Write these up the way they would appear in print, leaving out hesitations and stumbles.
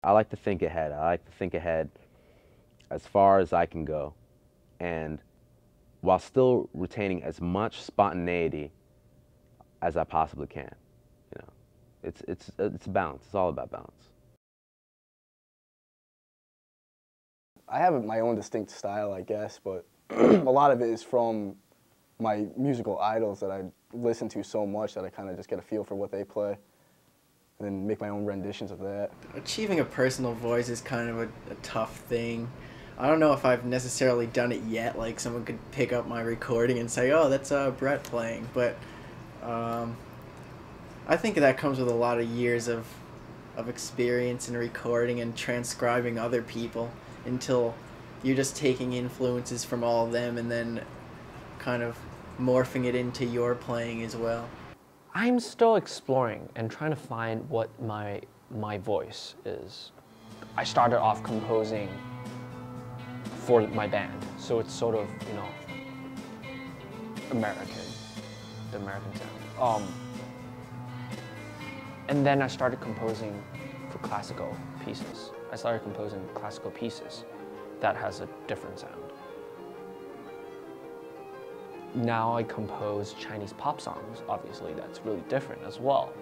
I like to think ahead. I like to think ahead as far as I can go, and while still retaining as much spontaneity as I possibly can. You know, it's a balance. It's all about balance. I have my own distinct style, I guess, but a lot of it is from my musical idols that I listen to so much that I kind of just get a feel for what they play and then make my own renditions of that. Achieving a personal voice is kind of a tough thing. I don't know if I've necessarily done it yet, like someone could pick up my recording and say, oh, that's Brett playing, but I think that comes with a lot of years of experience in recording and transcribing other people until you're just taking influences from all of them and then kind of morphing it into your playing as well. I'm still exploring and trying to find what my voice is. I started off composing for my band, so it's sort of, you know, the American sound. And then I started composing for classical pieces. I started composing classical pieces that has a different sound. Now I compose Chinese pop songs. Obviously, that's really different as well.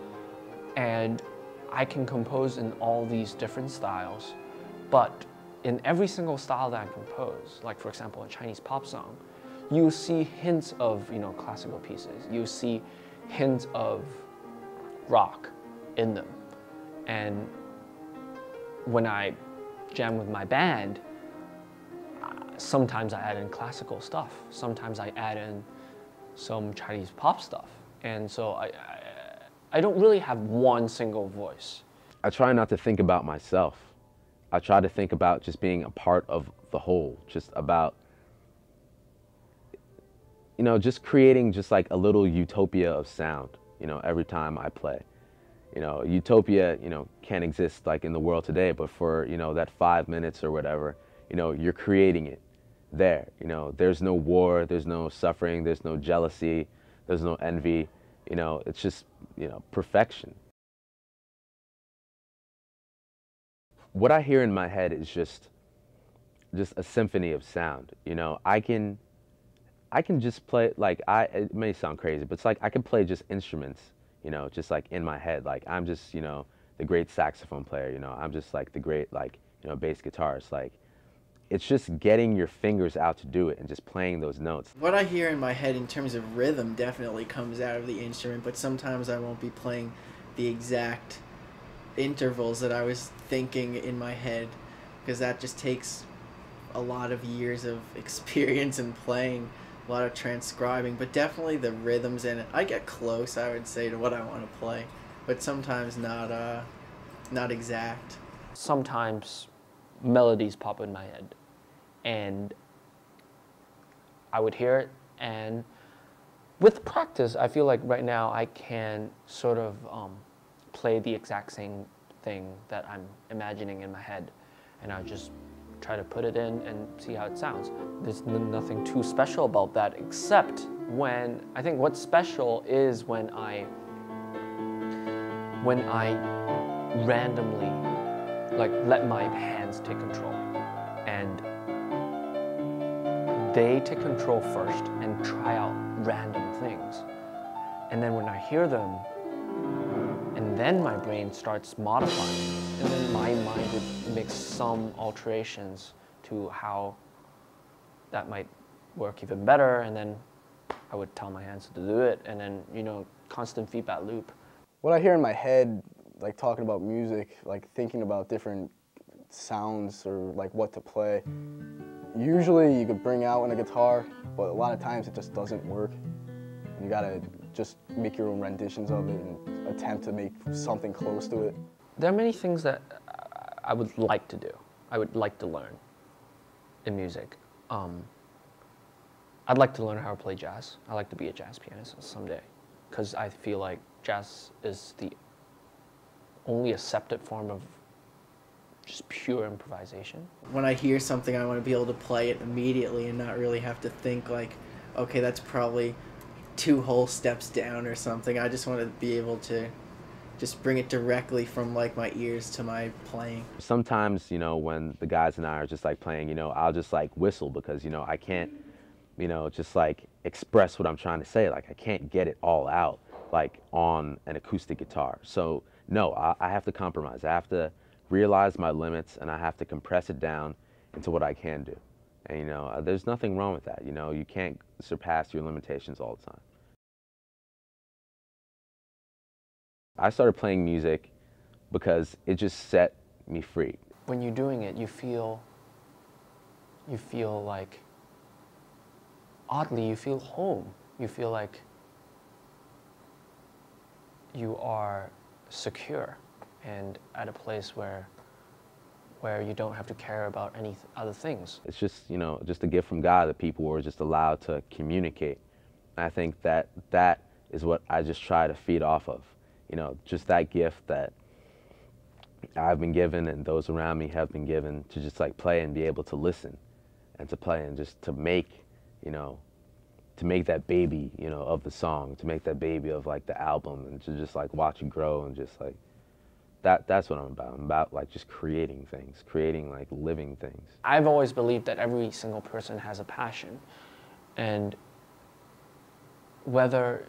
And I can compose in all these different styles, but in every single style that I compose, like for example, a Chinese pop song, you see hints of, you know, classical pieces. You see hints of rock in them. And when I jam with my band, sometimes I add in classical stuff. Sometimes I add in some Chinese pop stuff. And so I don't really have one single voice. I try not to think about myself. I try to think about just being a part of the whole, just about, you know, just creating just like a little utopia of sound, you know, every time I play. You know, utopia, you know, can't exist like in the world today, but for, you know, that 5 minutes or whatever, you know, you're creating it there. You know, there's no war, there's no suffering, there's no jealousy, there's no envy. You know, it's just, you know, perfection. What I hear in my head is just a symphony of sound. You know, I can just play, like, it may sound crazy, but it's like I can play just instruments, you know, just like in my head. Like I'm just, you know, the great saxophone player, you know, I'm just like the great, like, you know, bass guitarist. Like, it's just getting your fingers out to do it and just playing those notes. What I hear in my head in terms of rhythm definitely comes out of the instrument, but sometimes I won't be playing the exact intervals that I was thinking in my head, because that just takes a lot of years of experience in playing, a lot of transcribing, but definitely the rhythms in it. I get close, I would say, to what I want to play, but sometimes not exact. Sometimes melodies pop in my head and I would hear it, and with practice I feel like right now I can sort of play the exact same thing that I'm imagining in my head, and I just try to put it in and see how it sounds. There's nothing too special about that, except when, I think what's special is when I randomly like let my hands take control, and they take control first and try out random things, and then when I hear them, and then my brain starts modifying, and then my mind would make some alterations to how that might work even better, and then I would tell my hands to do it, and then, you know, constant feedback loop. What I hear in my head, like talking about music, like thinking about different sounds or like what to play, usually you could bring out on a guitar, but a lot of times it just doesn't work. You gotta just make your own renditions of it and attempt to make something close to it. There are many things that I would like to do. I would like to learn in music. I'd like to learn how to play jazz. I'd like to be a jazz pianist someday, because I feel like jazz is the only accepted form of just pure improvisation. When I hear something, I want to be able to play it immediately and not really have to think like, okay, that's probably 2 whole steps down or something. I just want to be able to just bring it directly from like my ears to my playing. Sometimes, when the guys and I are just like playing, I'll just like whistle because, I can't, just like express what I'm trying to say. Like I can't get it all out like on an acoustic guitar. So no, I have to compromise. I have to realize my limits and I have to compress it down into what I can do. And, there's nothing wrong with that. You can't surpass your limitations all the time. I started playing music because it just set me free. When you're doing it, you feel like, oddly, you feel home. You feel like you are secure and at a place where you don't have to care about any other things. It's just, just a gift from God that people were just allowed to communicate. And I think that is what I just try to feed off of. Just that gift that I've been given and those around me have been given to just like play and be able to listen and to play and just to make, to make that baby, of the song, to make that baby of like the album and to just like watch it grow and just like, that's what I'm about. I'm about like just creating things, creating like living things. I've always believed that every single person has a passion, and whether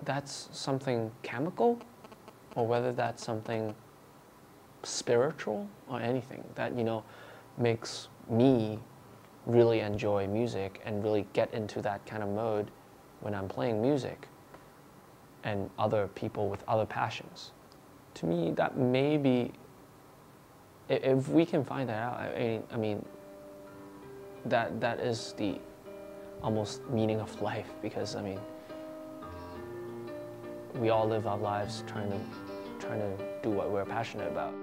that's something chemical or whether that's something spiritual or anything that, makes me really enjoy music and really get into that kind of mode when I'm playing music, and other people with other passions. To me, that may be, if we can find that out, I mean, that is the almost meaning of life, because I mean, we all live our lives trying to do what we're passionate about.